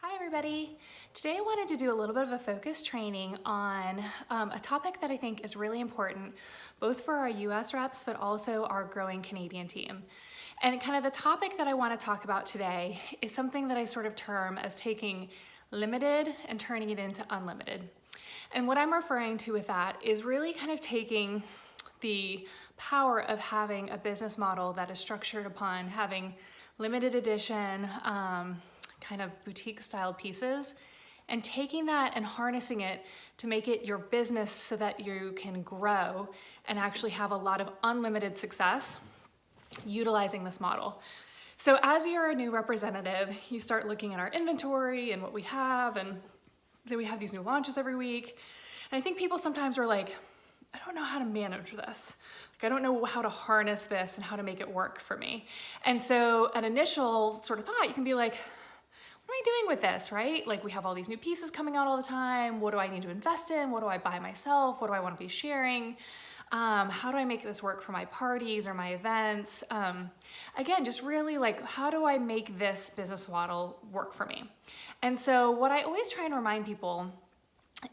Hi everybody! Today I wanted to do a little bit of a focus training on a topic that I think is really important both for our US reps but also our growing Canadian team. And kind of the topic that I want to talk about today is something that I sort of term as taking limited and turning it into unlimited. And what I'm referring to with that is really kind of taking the power of having a business model that is structured upon having limited edition, kind of boutique style pieces, and taking that and harnessing it to make it your business so that you can grow and actually have a lot of unlimited success utilizing this model. So as you're a new representative, you start looking at our inventory and what we have, and then we have these new launches every week. And I think people sometimes are like, I don't know how to manage this. Like, I don't know how to harness this and how to make it work for me. And so an initial sort of thought, you can be like, what am I doing with this, right? Like, we have all these new pieces coming out all the time. What do I need to invest in? What do I buy myself? What do I want to be sharing? How do I make this work for my parties or my events? Again, just really like, how do I make this business model work for me? And so what I always try and remind people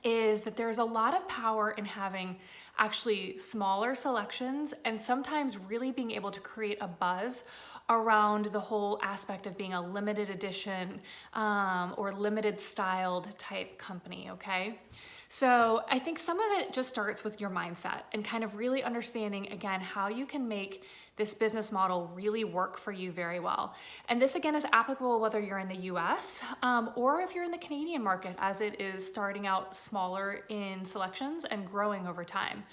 is that there's a lot of power in having actually smaller selections and sometimes really being able to create a buzz around the whole aspect of being a limited edition or limited styled type company, okay? So I think some of it just starts with your mindset and kind of really understanding, again, how you can make this business model really work for you very well. And this, again, is applicable whether you're in the US or if you're in the Canadian market, as it is starting out smaller in selections and growing over time.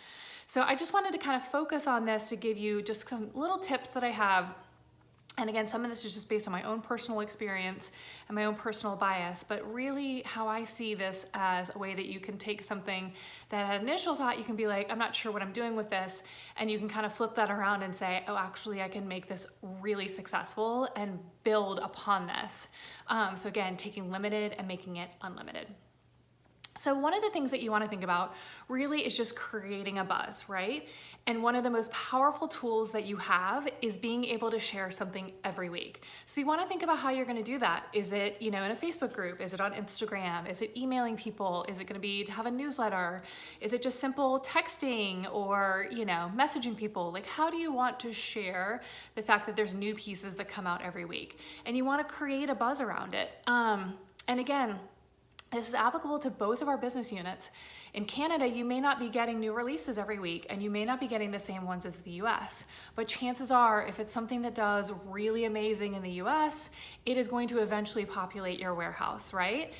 So I just wanted to kind of focus on this to give you just some little tips that I have. And again, some of this is just based on my own personal experience and my own personal bias, but really how I see this as a way that you can take something that at initial thought you can be like, I'm not sure what I'm doing with this, and you can kind of flip that around and say, oh, actually I can make this really successful and build upon this. So again, taking limited and making it unlimited. So one of the things that you want to think about really is just creating a buzz, right? And one of the most powerful tools that you have is being able to share something every week. So you want to think about how you're going to do that. Is it, in a Facebook group? Is it on Instagram? Is it emailing people? Is it going to be to have a newsletter? Is it just simple texting or, messaging people? Like, how do you want to share the fact that there's new pieces that come out every week? And you want to create a buzz around it. And again, this is applicable to both of our business units. In Canada, you may not be getting new releases every week, and you may not be getting the same ones as the US, but chances are, if it's something that does really amazing in the US, it is going to eventually populate your warehouse, right?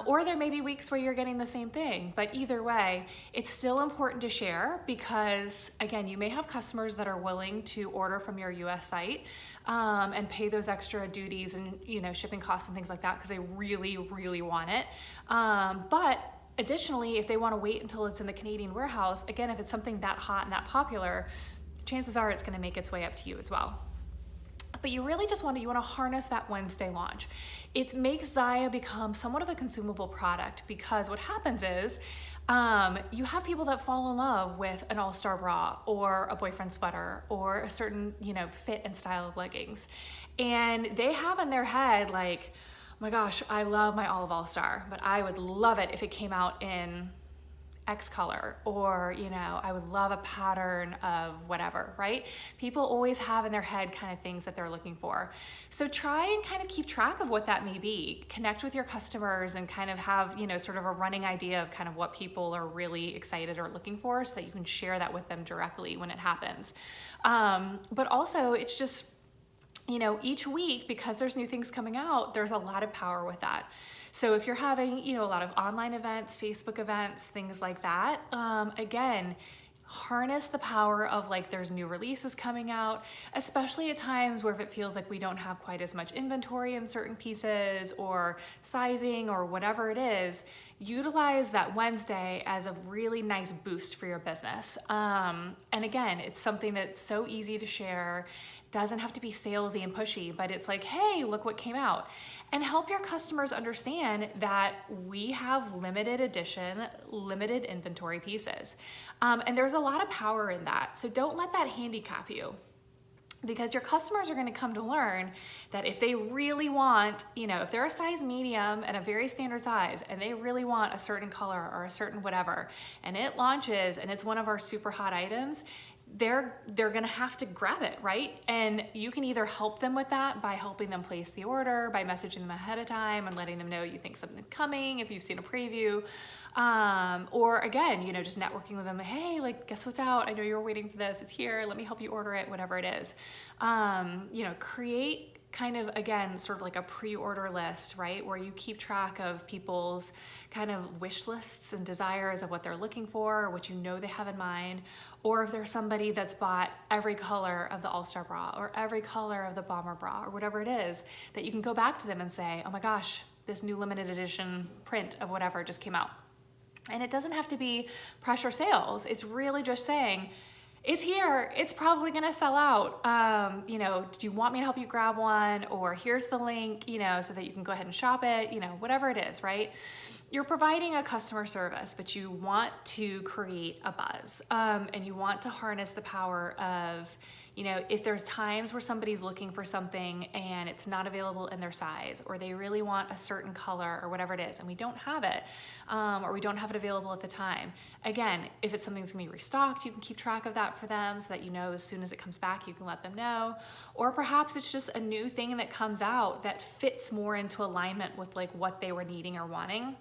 Or there may be weeks where you're getting the same thing, but either way, it's still important to share because, again, you may have customers that are willing to order from your US site and pay those extra duties and shipping costs and things like that because they really, really want it. But additionally, if they want to wait until it's in the Canadian warehouse, again, if it's something that hot and that popular, chances are it's going to make its way up to you as well. But you really just want to harness that Wednesday launch. It makes ZYIA become somewhat of a consumable product because what happens is you have people that fall in love with an all-star bra or a boyfriend sweater or a certain, fit and style of leggings. And they have in their head like, oh my gosh, I love my Olive All-Star, but I would love it if it came out in X color, or, I would love a pattern of whatever, right? People always have in their head kind of things that they're looking for. So try and kind of keep track of what that may be. Connect with your customers and kind of have, sort of a running idea of kind of what people are really excited or looking for so that you can share that with them directly when it happens. But also it's just, each week, because there's new things coming out, there's a lot of power with that. So if you're having, a lot of online events, Facebook events, things like that, again, harness the power of like there's new releases coming out, especially at times where if it feels like we don't have quite as much inventory in certain pieces or sizing or whatever it is, utilize that Wednesday as a really nice boost for your business. And again, it's something that's so easy to share. Doesn't have to be salesy and pushy, but it's like, hey, look what came out. And help your customers understand that we have limited edition, limited inventory pieces. And there's a lot of power in that. So don't let that handicap you. Because your customers are going to come to learn that if they really want, if they're a size medium and a very standard size and they really want a certain color or a certain whatever, and it launches and it's one of our super hot items, they're gonna have to grab it, right? And you can either help them with that by helping them place the order, by messaging them ahead of time and letting them know you think something's coming if you've seen a preview, or again, just networking with them. Hey, like, guess what's out? I know you were waiting for this. It's here. Let me help you order it, whatever it is. Create kind of, again, sort of like a pre-order list, right? Where you keep track of people's kind of wish lists and desires of what they're looking for, or what they have in mind. Or if there's somebody that's bought every color of the All-Star bra or every color of the bomber bra or whatever it is, that you can go back to them and say, oh my gosh, this new limited edition print of whatever just came out. And it doesn't have to be pressure sales. It's really just saying, it's here, it's probably gonna sell out. Do you want me to help you grab one? Or here's the link, so that you can go ahead and shop it, whatever it is, right? You're providing a customer service, but you want to create a buzz, and you want to harness the power of, if there's times where somebody's looking for something and it's not available in their size, or they really want a certain color or whatever it is, and we don't have it, or we don't have it available at the time. Again, if it's something that's gonna be restocked, you can keep track of that for them so that as soon as it comes back, you can let them know. Or perhaps it's just a new thing that comes out that fits more into alignment with like what they were needing or wanting.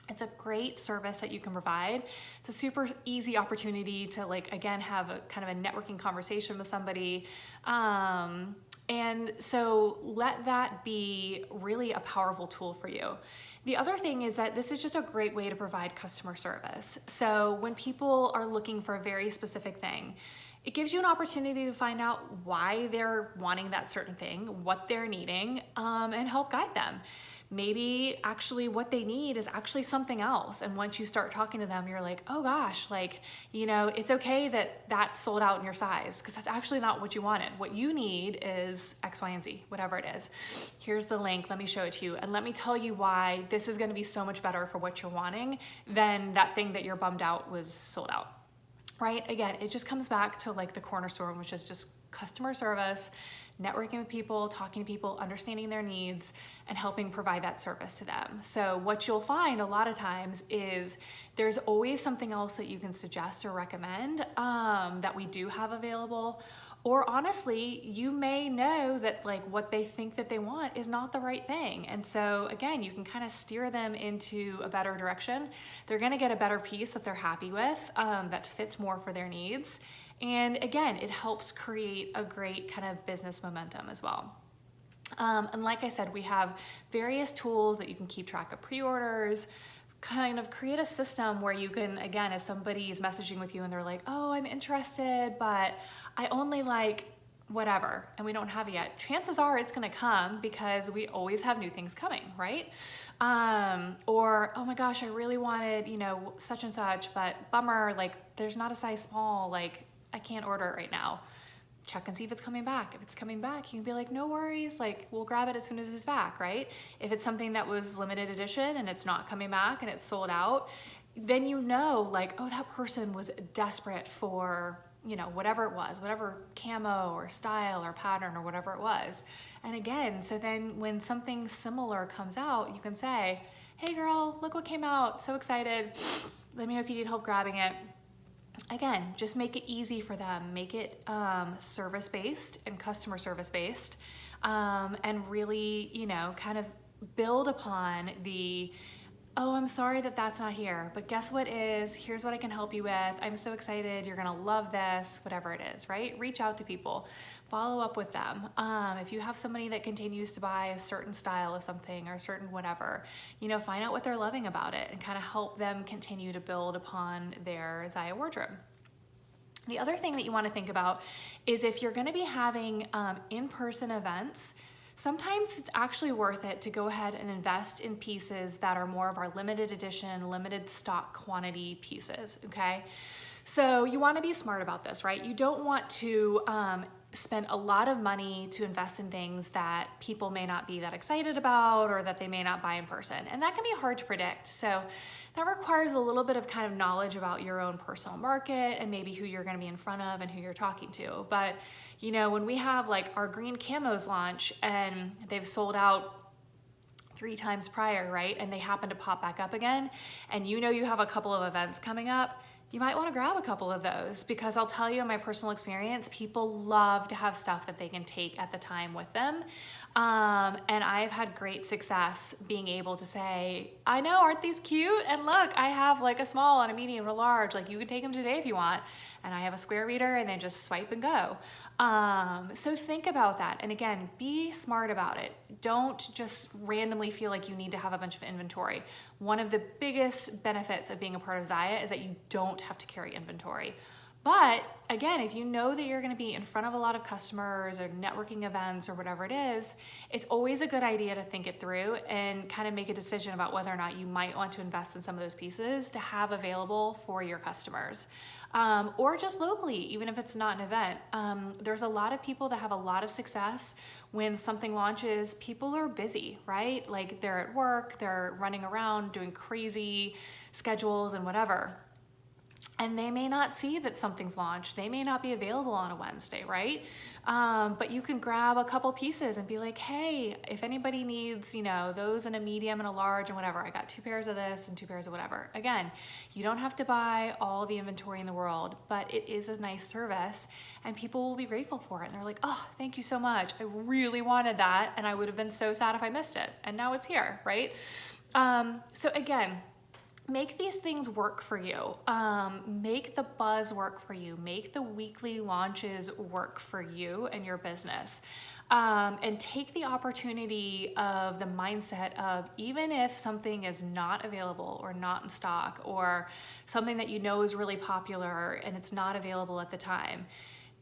It's a great service that you can provide. It's a super easy opportunity to again, have a kind of a networking conversation with somebody. And so let that be really a powerful tool for you. The other thing is that this is just a great way to provide customer service. So when people are looking for a very specific thing, it gives you an opportunity to find out why they're wanting that certain thing, what they're needing, and help guide them. Maybe actually what they need is actually something else. And once you start talking to them, you're like, oh gosh, it's okay that that's sold out in your size, because that's actually not what you wanted. What you need is X, Y, and Z, whatever it is. Here's the link, let me show it to you. And let me tell you why this is gonna be so much better for what you're wanting than that thing that you're bummed out was sold out. Right? Again, it just comes back to the cornerstone, which is just customer service, networking with people, talking to people, understanding their needs, and helping provide that service to them. So what you'll find a lot of times is there's always something else that you can suggest or recommend that we do have available. Or honestly, you may know that what they think that they want is not the right thing. And so again, you can kind of steer them into a better direction. They're gonna get a better piece that they're happy with, that fits more for their needs. And again, it helps create a great kind of business momentum as well. And like I said, we have various tools that you can keep track of pre-orders, kind of create a system where you can, again, if somebody is messaging with you and they're like, oh, I'm interested, but I only like whatever, and we don't have it yet. Chances are it's gonna come because we always have new things coming, right? Or, oh my gosh, I really wanted, such and such, but bummer, there's not a size small, I can't order it right now. Check and see if it's coming back. If it's coming back, you can be like, no worries, we'll grab it as soon as it's back, right? If it's something that was limited edition and it's not coming back and it's sold out, then oh, that person was desperate for, whatever it was, whatever camo or style or pattern or whatever it was. And again, so then when something similar comes out, you can say, hey girl, look what came out, so excited. Let me know if you need help grabbing it. Again, just make it easy for them, make it service-based and customer service-based, and really, kind of build upon the, oh, I'm sorry that that's not here, but guess what is, here's what I can help you with, I'm so excited, you're gonna love this, whatever it is, right? Reach out to people, follow up with them. If you have somebody that continues to buy a certain style of something or a certain whatever, find out what they're loving about it and kind of help them continue to build upon their ZYIA wardrobe. The other thing that you want to think about is if you're going to be having in-person events, sometimes it's actually worth it to go ahead and invest in pieces that are more of our limited edition, limited stock quantity pieces, okay? So you want to be smart about this, right? You don't want to spend a lot of money to invest in things that people may not be that excited about or that they may not buy in person. And that can be hard to predict. So that requires a little bit of kind of knowledge about your own personal market and maybe who you're going to be in front of and who you're talking to. But You know, when we have like our green camos launch and they've sold out 3 times prior, right? And they happen to pop back up again, and you know you have a couple of events coming up, you might want to grab a couple of those, because I'll tell you in my personal experience, people love to have stuff that they can take at the time with them. And I've had great success being able to say, I know, aren't these cute? And look, I have like a small and a medium and a large, like you can take them today if you want. And I have a square reader, and then just swipe and go. So think about that. And again, be smart about it. Don't just randomly feel like you need to have a bunch of inventory. One of the biggest benefits of being a part of ZYIA is that you don't have to carry inventory. But again, if you know that you're going to be in front of a lot of customers or networking events or whatever it is, it's always a good idea to think it through and kind of make a decision about whether or not you might want to invest in some of those pieces to have available for your customers. Or just locally, even if it's not an event. There's a lot of people that have a lot of success when something launches. People are busy, right? Like they're at work, they're running around doing crazy schedules and whatever. And they may not see that something's launched. They may not be available on a Wednesday, right? But you can grab a couple pieces and be like, hey, if anybody needs, you know, those in a medium and a large and whatever, I got 2 pairs of this and 2 pairs of whatever. Again, you don't have to buy all the inventory in the world, but it is a nice service and people will be grateful for it. And they're like, oh, thank you so much. I really wanted that. And I would have been so sad if I missed it. And now it's here, right? So again, make these things work for you. Make the buzz work for you. Make the weekly launches work for you and your business. And take the opportunity of the mindset of, even if something is not available or not in stock, or something that you know is really popular and it's not available at the time,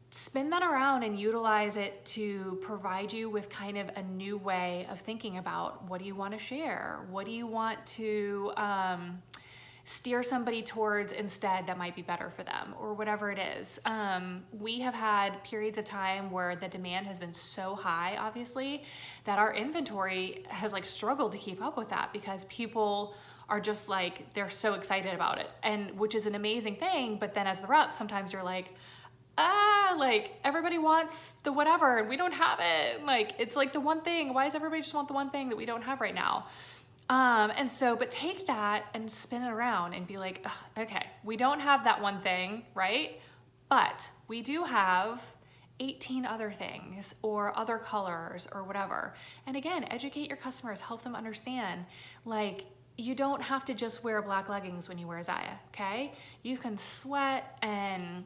spin that around and utilize it to provide you with kind of a new way of thinking about, what do you want to share? What do you want to steer somebody towards instead that might be better for them, or whatever it is. We have had periods of time where the demand has been so high, obviously, that our inventory has like struggled to keep up with that, because people are just like, they're so excited about it, and which is an amazing thing. But then as the rep, sometimes you're like, like everybody wants the whatever and we don't have it. Like, it's like the one thing. Why does everybody just want the one thing that we don't have right now? And so, but take that and spin it around and be like, okay, we don't have that one thing, right? But we do have 18 other things or other colors or whatever. And again, educate your customers, help them understand, like, you don't have to just wear black leggings when you wear ZYIA, okay? You can sweat and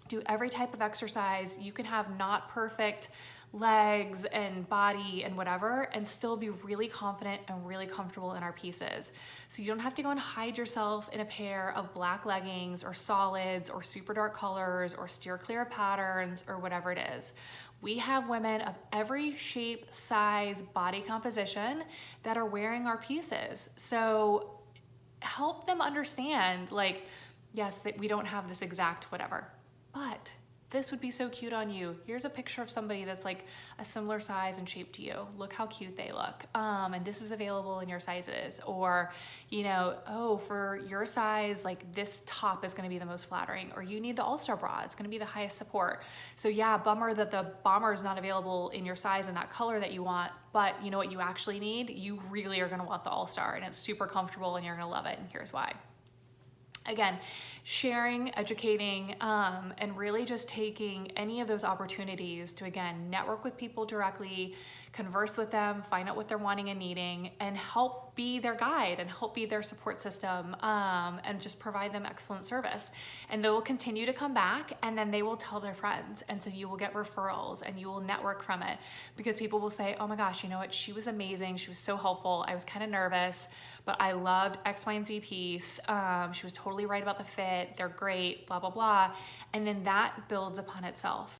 do every type of exercise. You can have not perfect legs and body and whatever, and still be really confident and really comfortable in our pieces. So you don't have to go and hide yourself in a pair of black leggings or solids or super dark colors or steer clear patterns or whatever it is. We have women of every shape, size, body composition that are wearing our pieces. So help them understand, like, yes, that we don't have this exact whatever, but this would be so cute on you. Here's a picture of somebody that's like a similar size and shape to you. Look how cute they look. And this is available in your sizes. Or, you know, oh, for your size, like this top is gonna be the most flattering. Or you need the All-Star bra, it's gonna be the highest support. So yeah, bummer that the bomber is not available in your size and that color that you want, but you know what you actually need? You really are gonna want the All-Star, and it's super comfortable and you're gonna love it, and here's why. Again, sharing, educating, and really just taking any of those opportunities to, again, network with people directly, converse with them, find out what they're wanting and needing, and help be their guide and help be their support system, and just provide them excellent service. And they will continue to come back, and then they will tell their friends. And so you will get referrals and you will network from it, because people will say, oh my gosh, you know what? She was amazing. She was so helpful. I was kind of nervous, but I loved X, Y, and Z piece. She was totally right about the fit. They're great, blah, blah, blah. And then that builds upon itself.